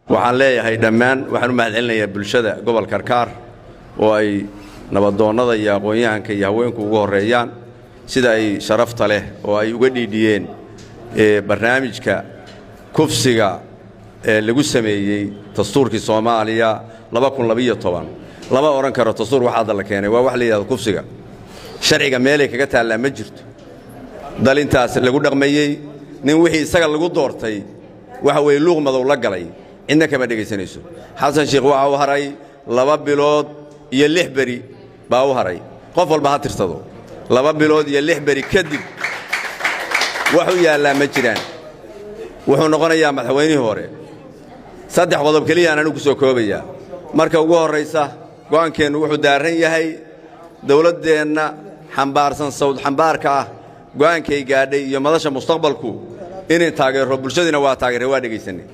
waxaan leeyahay dhammaan waxaan u mahadcelinayaa bulshada gobolka Karkaar oo ay nabadoonnada iyo aqoon-yahanka iyo haweenku ugu horeeyaan sida ay sharafta leh oo ay uga dhiidhiyeen barnaamijka kufsiga ee lagu sameeyay dastuurkii Soomaaliya 2012 lama oran karo dastuur waxa la keenay waa wax la yiraahdo kufsiga sharciga meel ay kaga taallaa ma jirto dalintaas lagu dhaqmayay nin wixii isaga lagu doortay waxa way luuq madow la galay inna kama dhageysanayso xasan sheekh waxa uu haray 2 bilood iyo 6 bari baa uu haray qof walba ha tirsado 2 bilood iyo 6 bari kadib wuxuu yaalaa ma jiraan wuxuu noqonayaa madaxweynihii hore saddex qodob kaliya aan ku soo koobaya marka ugu horeysa go'aankeenu wuxuu daaran yahay dawladdeena xambaarsan sawd xambaarka ah go'aankay gaadhay iyo madasha mustaqbalku inay taageero bulshadina waa taageeray waa dhageysanay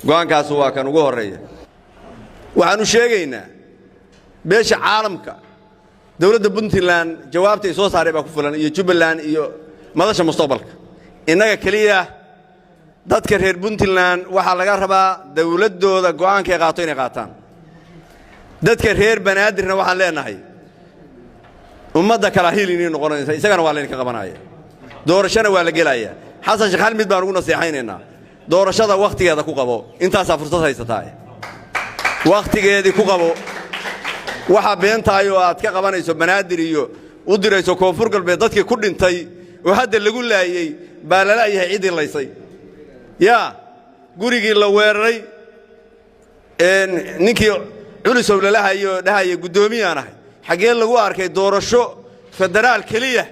go'aankaas waa kan ugu horeeya waxaanu sheegaynaa beesha caalamka dawladda Puntland jawaabta ay soo saaray baa ku fulan iyo Jubbaland iyo madasha mustaqbalka inaga kaliya dadka reer Puntland waxa laga rabaa dawladooda go'aanka ay qaato inay qaataan dadka reer Banaadirna waxaan leenahay ummadda kala hiilin noqonaysa isagana waa la ka qabanaya doorashana waa la gelaya xasan sheekh hal mid baan ugu naseexaynaynaa doorashada waqtigeeda ku qabo intaas fursad haysataa waqtigeedii ku qabo waxa beentaayo aad ka qabanayso Banaadir iyo u dirayso koonfur galbeed dadkii ku dhintay oo hadda lagu laayay baa la leeyahay ciidii laysay yaa gurigii la weeraray ninkii culisow la lahayo dhahaye gudoomiyanahay xagee lagu arkay doorasho federaal kaliya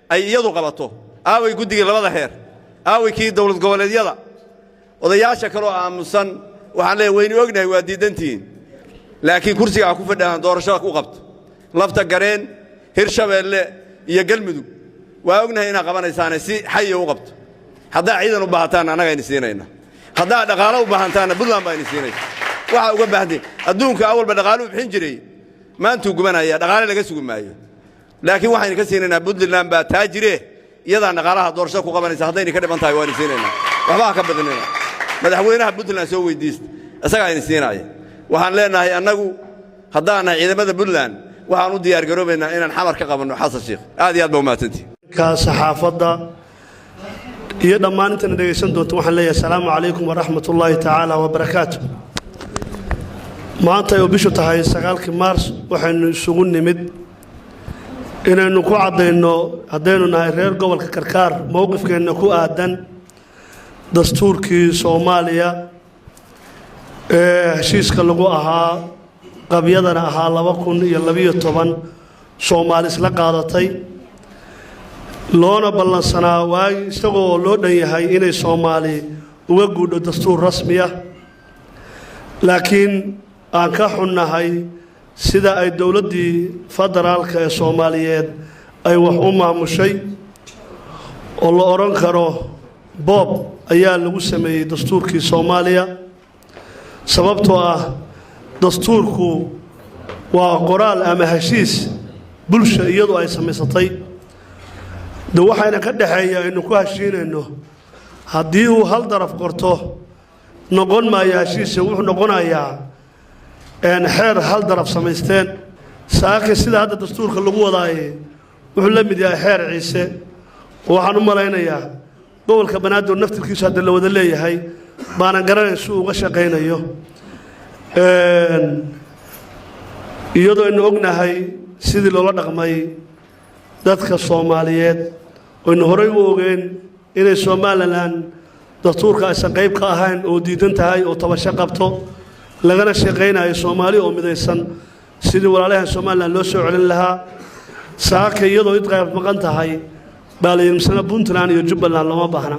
ay iyadu qabato aaway gudiga labada heer aaway kii dawlad goboleedyada odayaasha kale oo aamusan waxaan leeyahay waynu ognahay waa diidantiin laakiin kursiga ku fadhiyaan doorashada ku qabto lafta gareen Hirshabeelle iyo Galmudug waa ognahay inay qabanaysaan si xay u qabto hadaa ciidan u baahataan anaga in siinayna hadaa dhaqaale u baahantaan Puntland baa in siinay waxa uga baahdeen adduunka awalba dhaqaale u bixin jiray maanta uu gubanaya dhaqaale laga sugu maayo laakiin waxaan ka siinaynaa Puntland baa taajire iyada dhaqaalaha doorashada ku qabanaysa hadayna ka dhiman tahay waan siinaynaa waxba ka badanaynaa madaxweynaha Puntland soo weydiist asaga in siinay waxaan leenahay anagu hadaana ciidamada Puntland waxaan u diyaar garoobaynaa inaan xamar ka qabanno xasan sheekh aad iyo aad baa umaatantii ka saxaafada iyo dhammaan inta dhageysan doonto waxaan leeyahay assalaamu calaykum wa rahmatullaahi ta'ala wa barakaatuh maanta oo bishu tahay 9 Maars waxaanu isugu nimid inaynu ku cadeyno hadaynu nahay reer gobolka Karkaar mowqifkeena ku aadan dastuurkii Soomaaliya heshiiska lagu ahaa qabyadana ahaa 2012 Soomaali isla qaadatay loona ballansanaa waay isagoo loo dhan yahay inay Soomaali uga guudho dastuur rasmi ah laakiin aan ka xunnahay sida ay dawladdii federaalka ee Soomaaliyeed ay wax u maamushay oo la oran karo Bob ayaa lagu sameeyay dastuurkii Soomaaliya sababtoo ah dastuurku waa qoraal ama heshiis bulsho iyadu ay samaysatay waxayna ka dhaxeeya inuu ku heshiinayno haddii uu hal daraf qorto noqon maayo heshiis wuxuu noqonayaa xeer hal daraf samaysteen saaka sida hadda dastuurka lagu wadaayay wuxuu la mid yahay xeer ciise waxaan u malaynayaa gobolka Banaadir naftirkiisa hadda la wada leeyahay baana garanayso uga shaqeynayo iyadoo aynu ognahay sidii loola dhaqmay dadka Soomaaliyeed oo horay u ogeen inay Somaliland dastuurka aysan qayb ka ahayn oo diidan tahay oo tabasho qabto lagana shaqeynayo Soomaali oo midaysan sidii walaalaha Somaliland loo soo celin lahaa saaka iyadoo id qayb maqan tahay baalayimsana Puntland iyo Jubbaland lama baahna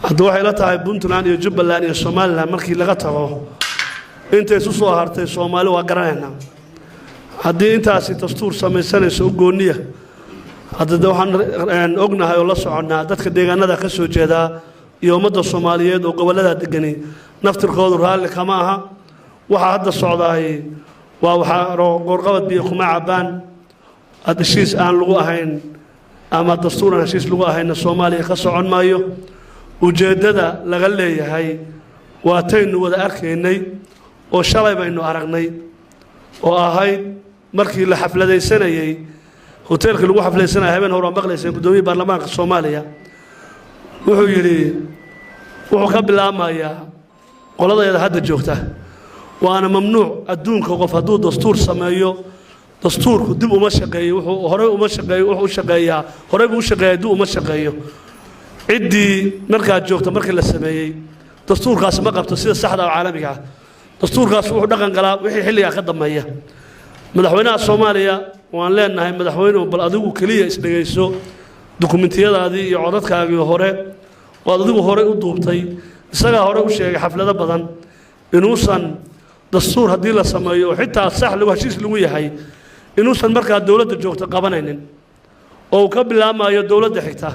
hadda waxay la tahay Puntland iyo Jubbaland iyo Somaliland markii laga tago intay isu soo hartay Soomaali waa garanayna haddii intaasi dastuur samaysanayso u gooniya hadda waxaan ognahay oo la soconaa dadka deegaanada ka soo jeeda iyo ummadda Soomaaliyeed oo gobolada degani naftirkoodu raalli kama aha waxa hadda socdaay waa waxa qorqabad biyo kuma cabaan heshiis aan lagu ahayn ama dastuur aan heshiis lagu ahayn Soomaaliya ka socon maayo ujeedada laga leeyahay waataynu wada arkaynay oo shalay baynu aragnay oo ahayd markii la xafladaysanayay hoteelkii lagu xafladaysanayay habeen hore maqlaysay gudoomiyaha baarlamaanka Soomaaliya wuxuu yiri wuxuu ka bilaabmayaa qoladayda hadda joogta waana mamnuuc adduunka qof hadduu dastuur sameeyo dastuurku dib uma shaqeeyo wuxuu hore uma shaqeeyo wuxuu shaqeeyaa hore buu shaqeeyaa dib uma shaqeeyo ciddii markaa joogta markii la sameeyay dastuurkaas ma qabto sida saxda ah caalamiga ah dastuurkaas wuxuu dhaqan galaa wixii xilliga ka dambeeya madaxweynaha Soomaaliya waan leenahay madaxweynuhu bal adigu kaliya isdhageyso dukumentiyadaadii iyo codadkaagii hore waad adigu hore u duubtay isaga hore u sheegay xaflado badan inuusan dastuur haddii la sameeyo xitaa sax lagu heshiis lagu yahay inuusan markaa dawladda joogto qabanaynin oo uu ka bilaabmayo dawladda xigta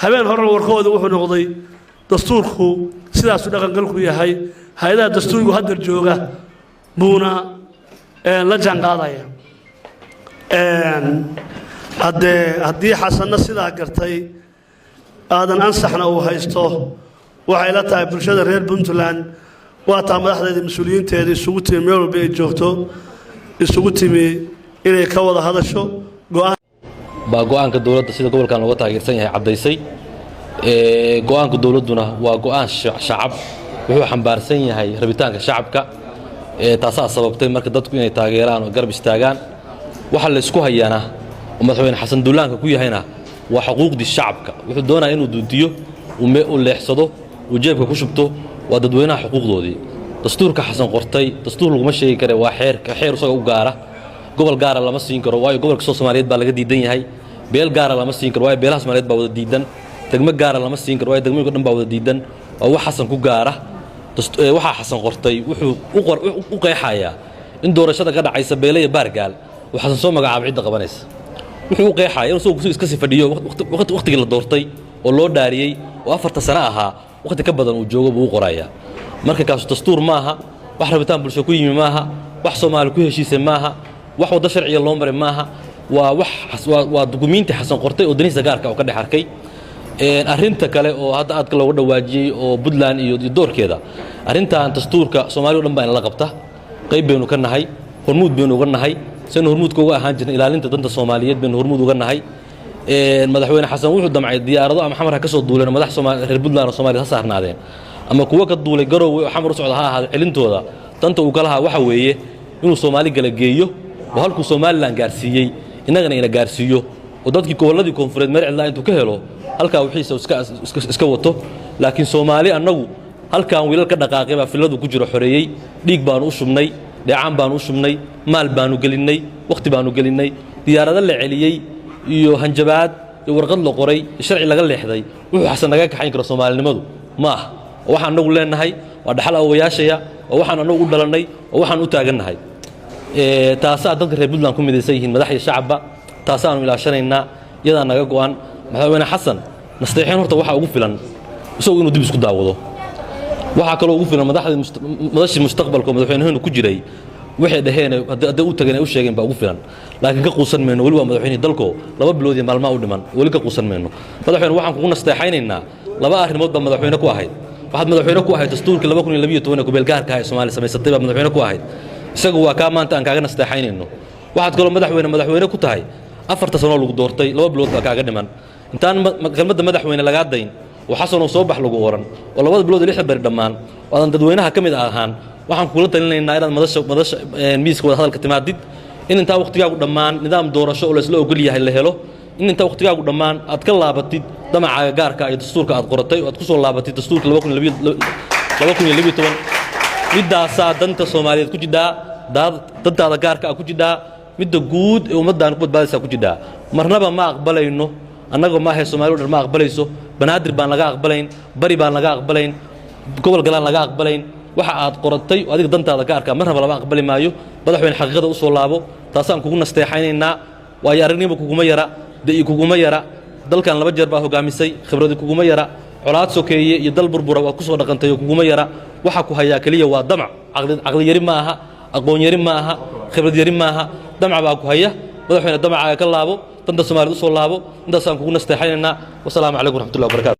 habeen hore warkooda wuxuu noqday dastuurku sidaas u dhaqan galku yahay hay'adaha dastuurigu hadda jooga buuna la jaanqaadaya haddii xasanna sidaa gartay aadan ansaxna uu haysto waxay la tahay bulshada reer Puntland waa taa madaxdeeda mas'uuliyiinteeda isugu timi meel walba ay joogto isugu timi inay ka wada hadasho go'aanka dawladda sida gobolkan looga taageersan yahay cadaysay go'aanka dawladduna waa go'aan shacab wuxuu xambaarsan yahay rabitaanka shacabka taasaa sababtay marka dadku inay taageeraan oo garab istaagaan waxa la isku hayaana madaxweyne xasan duulaanka ku yahayna waa xuquuqdii shacabka wuxuu doonayaa inuu duuntiyo uu leexsado uu jeebka ku shubto waa dadweynaha xuquuqdoodii dastuurka xasan qortay dastuur laguma sheegi karo waa xeer isaga u gaara gobol gaara lama siin karo waayo gobolka Soomaaliyeed baa laga diidan yahay beel gaara lama siin karo waayo beelaha Soomaaliyeed baa wada diidan degmo gaara lama siin karo waayo degmooyinka dhan baa wada diidan oo wax xasan ku gaara waxa xasan qortay wuxuu u qeexayaa in doorashada ka dhacaysa beelaya baargaal uu xasan soo magacaabay cid qabanaysa wuxuu u qeexayaa inuu soo iska sii fadhiyo waqtigii la doortay oo loo dhaariyay oo 4 sano ahaa waqti ka badan uu joogo buu qorayaa marka kaas dastuur maaha wax rabitaan bulsho ku yimi maaha wax Soomaali ku heshiisay maaha wax wada sharciga loo maray maaha waa dukumiinti xasan qortay oo danihiisa gaarka oo ka dhex arkay arrinta kale oo hadda aad looga dhawaajiyay oo Puntland iyo doorkeeda arrintan dastuurka Soomaaliya dhan baa in la qabta qayb baynu ka nahay hormuud baynu uga nahay sano hormuudka uga ahaan jirnay ilaalinta danta Soomaaliyeed baynu hormuud uga nahay madaxweyne xasan wuxuu damcay diyaarado ama xamar ka soo duuleen madax Soomaaliyeed reer Puntland oo Soomaaliya saarnaadeen ama kuwa ka duulay Garowe oo xamar u socda ha ahaado cilintooda danta uu kala waxa weeye inuu Soomaali gala geeyo oo halku Soomaaliland gaarsiiyay inagana ina gaarsiiyo oo dadkii goboladii koonfureed meel cidla intuu ka helo halka wixiisa iska wato laakiin Soomaali annagu halkaan wiilal ka dhaqaaqay baa filadu ku jiro xoreeyay dhiig baan u shubnay dheecaan baan u shubnay maal baan u gelinay waqti baan u gelinay diyaarada la celiyay iyo hanjabaad iyo warqad la qoray sharci laga leexday wuxuu xasan naga kaxayn karo Soomaalinimadu ma aha waxaan anagu leenahay waa dhaxal awayaashaya oo waxaan anagu u dhalanay oo waxaan u taagannahay taasaa dadka reer Puntland ku midaysan yihiin madaxda shacabka taasaanu ilaashanaynaa iyada naga go'an madaxweyne xasan nasteexeen horta waxa ugu filan isagoo inuu dib isku daawado waxa kale ugu filan madaxda mustaqbalka madaxweynaha ku jiray waxay dhaheen hadda u tagay u sheegeen baa ugu filan laakiin ka quusan meeno wali waa madaxweynaha dalko 2 bilood iyo maalmo u dhiman wali ka quusan meeno madaxweyne waxaan kugu nasteexaynaynaa 2 arrimood baa madaxweyne ku ahayd waxaad madaxweyne ku ahayd dastuurkii 2012 ku beelgaarka ah Soomaaliya samaysatay baa madaxweyne ku ahayd isagu waa ka maanta aan kaaga nasteexaynayno waxaad kaloo madaxweyne ku tahay 4 sano lagu doortay 2 bilood baa kaaga dhiman intaan kelmadda madaxweyne laga dayn oo xasan oo soo bax lagu oran oo 2 bilood iyo 6 bari dhamaan wadan dadweynaha kamid ahaan waxaan kula talinaynaa inaad madasha miiska wada hadalka timaadid in inta waqtigaagu dhamaan nidaam doorasho oo la isla ogol yahay la helo in inta waqtigaagu dhamaan aad ka laabatid damacaaga gaarka ah dastuurka aad qoratay oo aad ku soo laabatid dastuurka 2012 midaasa danta Soomaaliyeed ku jidaa dantaada gaarka ah ku jidaa midda guud ee ummaddan ku badbaadaysa ku jidaa marnaba ma aqbalayno annaga ma hay Soomaaliyeed ma aqbalayso banaadir baan laga aqbalayn bari baan laga aqbalayn gobol galaan laga aqbalayn waxa aad qoratay oo adiga dantaada gaarka marnaba laba aqbali maayo madaxweyne xaqiiqada u soo laabo taasaan kugu nasteexaynaynaa waayo aragnimo kuguma yara dalkan 2 jeer baa hogaamisay khibrad kuguma yara colaad sokeeye iyo dal burbura waa ku soo dhaqantay kuguma yara waxa ku hayaa kaliya waa damac aqli yari ma aha aqoon yari ma aha khibrad yari ma aha damac baa ku haya madaxweyne damacaaga ka laabo danta Soomaaliyeed u soo laabo intaasaan kugu nasteexaynaynaa wassalaamu calaykum waraxmatullaahi wabarakaatuh